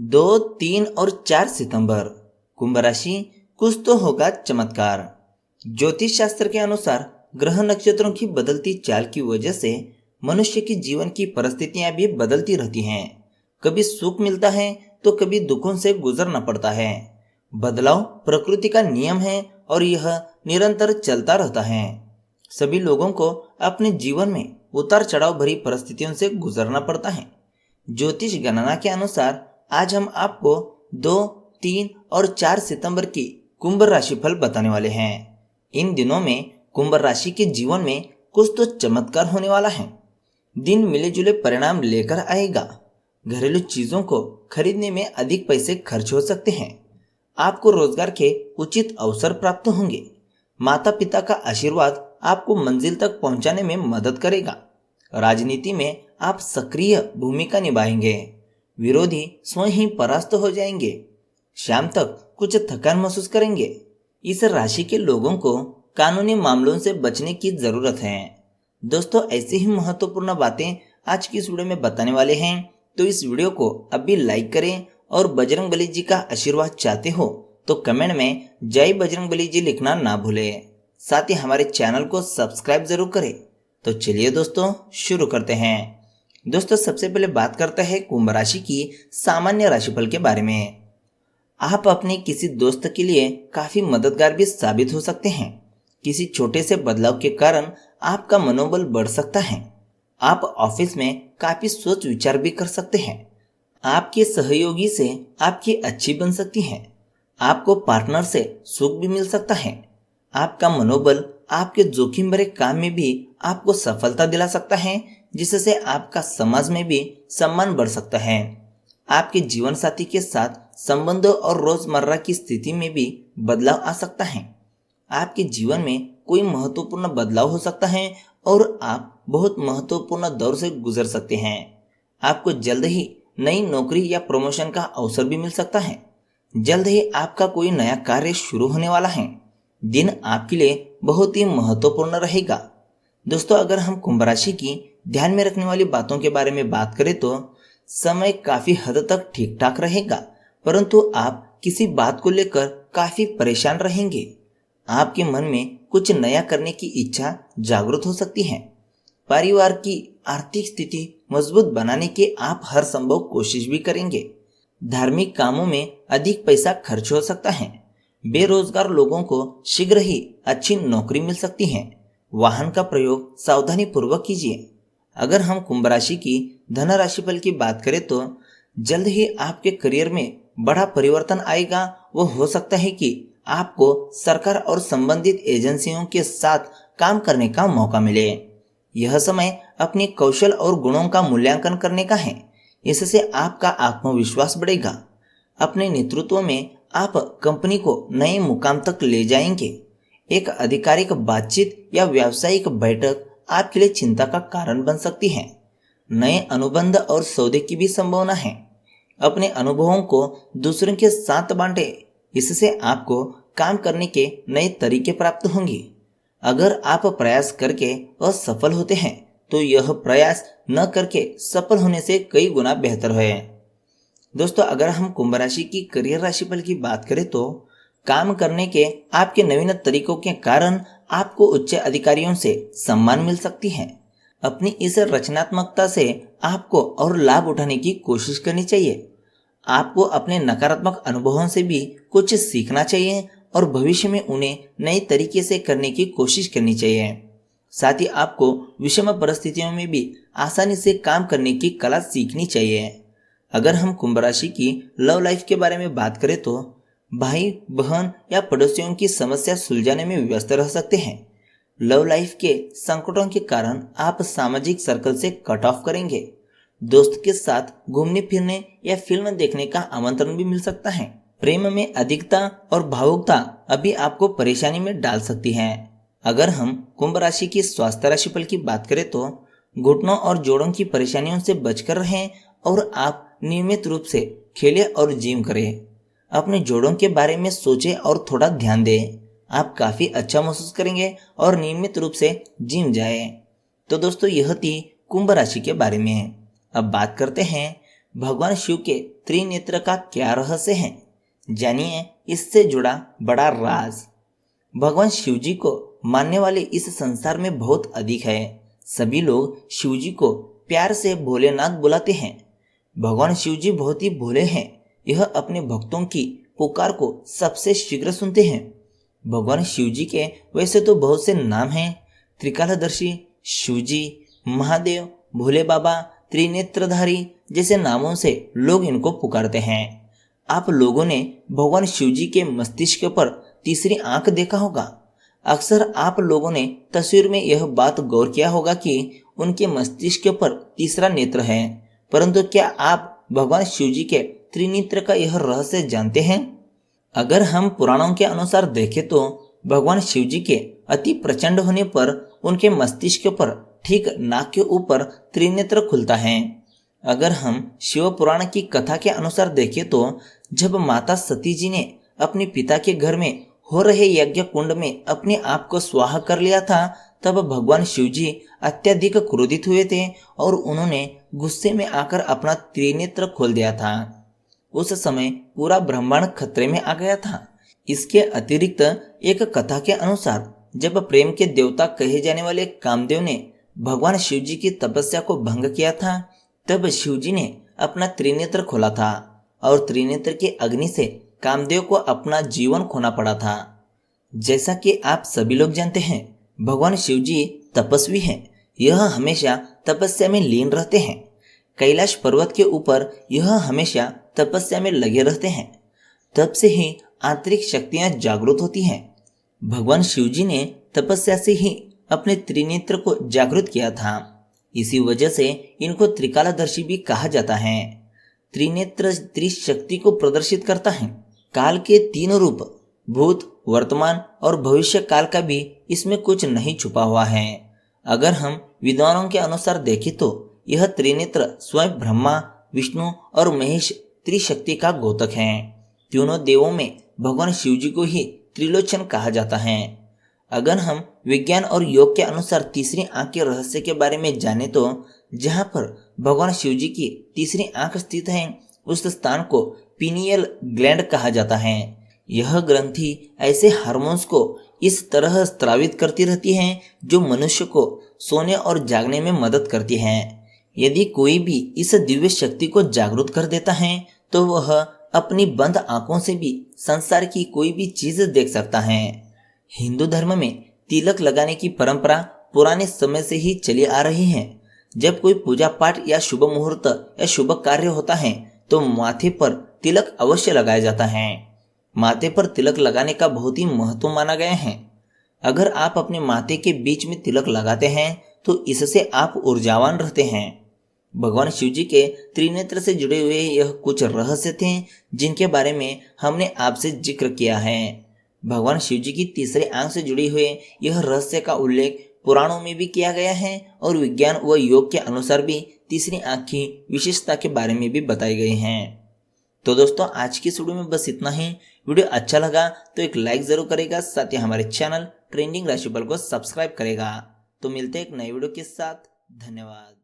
2, 3 और 4 सितंबर कुंभ राशि, कुछ तो होगा चमत्कार। ज्योतिष शास्त्र के अनुसार ग्रह नक्षत्रों की बदलती चाल की वजह से मनुष्य की जीवन की परिस्थितियां भी बदलती रहती हैं। कभी सुख मिलता है तो कभी दुखों से गुजरना पड़ता है। बदलाव प्रकृति का नियम है और यह निरंतर चलता रहता है। सभी लोगों को अपने जीवन में उतार चढ़ाव भरी परिस्थितियों से गुजरना पड़ता है। ज्योतिष गणना के अनुसार आज हम आपको 2, 3 और 4 सितंबर की कुंभ राशिफल बताने वाले हैं। इन दिनों में कुंभ राशि के जीवन में कुछ तो चमत्कार होने वाला है। दिन मिले जुले परिणाम लेकर आएगा। घरेलू चीजों को खरीदने में अधिक पैसे खर्च हो सकते हैं। आपको रोजगार के उचित अवसर प्राप्त होंगे। माता पिता का आशीर्वाद आपको मंजिल तक पहुंचाने में मदद करेगा। राजनीति में आप सक्रिय भूमिका निभाएंगे। विरोधी स्वयं ही परास्त हो जाएंगे। शाम तक कुछ थकान महसूस करेंगे। इस राशि के लोगों को कानूनी मामलों से बचने की जरूरत है। दोस्तों, ऐसी ही महत्वपूर्ण बातें आज की इस वीडियो में बताने वाले हैं, तो इस वीडियो को अभी लाइक करें और बजरंगबली जी का आशीर्वाद चाहते हो तो कमेंट में जय बजरंगबली जी लिखना ना भूलें। साथ ही हमारे चैनल को सब्सक्राइब जरूर करें। तो चलिए दोस्तों, शुरू करते हैं। दोस्तों, सबसे पहले बात करते हैं कुंभ राशि की सामान्य राशिफल के बारे में। आप अपने किसी दोस्त के लिए काफी मददगार भी साबित हो सकते हैं। किसी छोटे से बदलाव के कारण आपका मनोबल बढ़ सकता है। आप ऑफिस में काफी सोच विचार भी कर सकते हैं। आपके सहयोगी से आपकी अच्छी बन सकती है। आपको पार्टनर से सुख भी मिल सकता है। आपका मनोबल आपके जोखिम भरे काम में भी आपको सफलता दिला सकता है, जिससे आपका समाज में भी सम्मान बढ़ सकता है। आपके जीवन साथी के साथ संबंधों और रोजमर्रा की स्थिति में भी बदलाव आ सकता है। आपके जीवन में कोई महत्वपूर्ण बदलाव हो सकता है और आप बहुत महत्वपूर्ण दौर से गुजर सकते हैं। आपको जल्द ही नई नौकरी या प्रमोशन का अवसर भी मिल सकता है। जल्द ही आपका कोई नया कार्य शुरू होने वाला है। दिन आपके लिए बहुत ही महत्वपूर्ण रहेगा। दोस्तों, अगर हम कुंभ राशि की ध्यान में रखने वाली बातों के बारे में बात करें तो समय काफी हद तक ठीक ठाक रहेगा, परंतु आप किसी बात को लेकर काफी परेशान रहेंगे। आपके मन में कुछ नया करने की इच्छा जागृत हो सकती है। परिवार की आर्थिक स्थिति मजबूत बनाने की आप हर संभव कोशिश भी करेंगे। धार्मिक कामों में अधिक पैसा खर्च हो सकता है। बेरोजगार लोगों को शीघ्र ही अच्छी नौकरी मिल सकती है। वाहन का प्रयोग सावधानी पूर्वक कीजिए। अगर हम कुंभ राशि की धन राशिफल की बात करें तो जल्द ही आपके करियर में बड़ा परिवर्तन आएगा। वो हो सकता है कि आपको सरकार और संबंधित एजेंसियों के साथ काम करने का मौका मिले। यह समय अपने कौशल और गुणों का मूल्यांकन करने का है। इससे आपका आत्मविश्वास बढ़ेगा। अपने नेतृत्व में आप कंपनी को नए मुकाम तक ले जाएंगे। एक आधिकारिक बातचीत या व्यावसायिक बैठक आपके लिए चिंता का कारण बन सकती है। नए अनुबंध और सौदे की भी संभावना है। अपने अनुभवों को दूसरों के साथ बांटें। इससे आपको काम करने के नए तरीके प्राप्त होंगे। अगर आप प्रयास करके असफल होते हैं तो यह प्रयास न करके सफल होने से कई गुना बेहतर है। दोस्तों, अगर हम कुंभ राशि की करियर राशिफल की बात करें तो काम करने के आपके नवीन तरीकों के कारण आपको उच्च अधिकारियों से सम्मान मिल सकती है। अपनी इस रचनात्मकता से आपको और लाभ उठाने की कोशिश करनी चाहिए। आपको अपने नकारात्मक अनुभवों से भी कुछ सीखना चाहिए और भविष्य में उन्हें नए तरीके से करने की कोशिश करनी चाहिए। साथ ही आपको विषम परिस्थितियों में भी आसानी से काम करने की कला सीखनी चाहिए। अगर हम कुंभ राशि की लव लाइफ के बारे में बात करें तो भाई बहन या पड़ोसियों की समस्या सुलझाने में व्यस्त रह सकते हैं। लव लाइफ के संकटों के कारण आप सामाजिक सर्कल से कट ऑफ करेंगे। दोस्त के साथ घूमने फिरने या फिल्म देखने का आमंत्रण भी मिल सकता है। प्रेम में अधिकता और भावुकता अभी आपको परेशानी में डाल सकती है। अगर हम कुंभ राशि की स्वास्थ्य राशिफल की बात करें तो घुटनों और जोड़ों की परेशानियों से बचकर रहें और आप नियमित रूप से खेलें और जिम करें। अपने जोड़ों के बारे में सोचें और थोड़ा ध्यान दें। आप काफी अच्छा महसूस करेंगे और नियमित रूप से जिम जाएं। तो दोस्तों, यह थी कुंभ राशि के बारे में। अब बात करते हैं भगवान शिव के त्रिनेत्र का क्या रहस्य है, जानिए इससे जुड़ा बड़ा राज। भगवान शिव जी को मानने वाले इस संसार में बहुत अधिक है। सभी लोग शिव जी को प्यार से भोलेनाथ बुलाते हैं। भगवान शिव जी बहुत ही भोले हैं। यह अपने भक्तों की पुकार को सबसे शीघ्र सुनते हैं। भगवान शिव जी के वैसे तो बहुत से नाम हैं। त्रिकालदर्शी, शिव जी, महादेव, भोले बाबा, त्रिनेत्रधारी जैसे नामों से लोग इनको पुकारते हैं। आप लोगों ने भगवान शिव जी के मस्तिष्क पर तीसरी आंख देखा होगा। अक्सर आप लोगों ने तस्वीर में यह बात गौर किया होगा कि उनके मस्तिष्क पर तीसरा नेत्र है। परंतु क्या आप भगवान शिव जी के त्रिनेत्र का यह रहस्य जानते हैं? अगर हम पुराणों के अनुसार देखें तो भगवान शिव जी के अति प्रचंड होने पर उनके मस्तिष्क पर ठीक नाक के ऊपर त्रिनेत्र खुलता है। अगर हम शिव पुराण की कथा के अनुसार देखें तो जब माता सती जी ने अपने पिता के घर में हो रहे यज्ञ कुंड में अपने आप को स्वाहा कर लिया था, तब भगवान शिव जी अत्यधिक क्रोधित हुए थे और उन्होंने गुस्से में आकर अपना त्रिनेत्र खोल दिया था। उस समय पूरा ब्रह्मांड खतरे में आ गया था। इसके अतिरिक्त एक कथा के अनुसार जब प्रेम के देवता कहे जाने वाले कामदेव ने भगवान शिव जी की तपस्या को भंग किया था, तब शिव जी ने अपना त्रिनेत्र खोला था और त्रिनेत्र की अग्नि से कामदेव को अपना जीवन खोना पड़ा था। जैसा कि आप सभी लोग जानते हैं, भगवान शिव जी तपस्वी हैं। यह हमेशा तपस्या में लीन रहते हैं। कैलाश पर्वत के ऊपर यह हमेशा तपस्या में लगे रहते हैं। तब से ही आंतरिक शक्तियां जागृत होती हैं। भगवान शिव जी ने तपस्या से ही अपने त्रिनेत्र को जागृत किया था। इसी वजह से इनको त्रिकालदर्शी भी कहा जाता है। त्रिनेत्र त्रिशक्ति को प्रदर्शित करता है। काल के तीन रूप, भूत, वर्तमान और भविष्य काल का भी इसमें कुछ नहीं छुपा हुआ है। अगर हम विद्वानों के अनुसार देखें तो यह त्रिनेत्र स्वयं ब्रह्मा, विष्णु और महेश त्रिशक्ति का द्योतक है। तीनों देवों में भगवान शिव जी को ही त्रिलोचन कहा जाता है। अगर हम विज्ञान और योग के अनुसार तीसरी आंख के रहस्य के बारे में जाने तो जहाँ पर भगवान शिव जी की तीसरी आंख स्थित है, उस स्थान को पीनियल ग्लैंड कहा जाता है। यह ग्रंथि ऐसे हार्मोन्स को इस तरह स्रावित करती रहती है जो मनुष्य को सोने और जागने में मदद करती है। यदि कोई भी इस दिव्य शक्ति को जागृत कर देता है तो वह अपनी बंद आंखों से भी संसार की कोई भी चीज देख सकता है। हिंदू धर्म में तिलक लगाने की परंपरा पुराने समय से ही चली आ रही है। जब कोई पूजा पाठ या शुभ मुहूर्त या शुभ कार्य होता है तो माथे पर तिलक अवश्य लगाया जाता है। माथे पर तिलक लगाने का बहुत ही महत्व माना गया है। अगर आप अपने माथे के बीच में तिलक लगाते हैं तो इससे आप ऊर्जावान रहते हैं। भगवान शिव जी के त्रिनेत्र से जुड़े हुए यह कुछ रहस्य थे जिनके बारे में हमने आपसे जिक्र किया है। भगवान शिव जी की तीसरी आंख से जुड़ी हुए यह रहस्य का उल्लेख पुराणों में भी किया गया है और विज्ञान व योग के अनुसार भी तीसरी आंख की विशेषता के बारे में भी बताई गई हैं। तो दोस्तों, आज की इस वीडियो में बस इतना ही। वीडियो अच्छा लगा तो एक लाइक जरूर करेगा, साथ ही हमारे चैनल ट्रेंडिंग राशिफल को सब्सक्राइब करेगा। तो मिलते हैं एक नए वीडियो के साथ। धन्यवाद।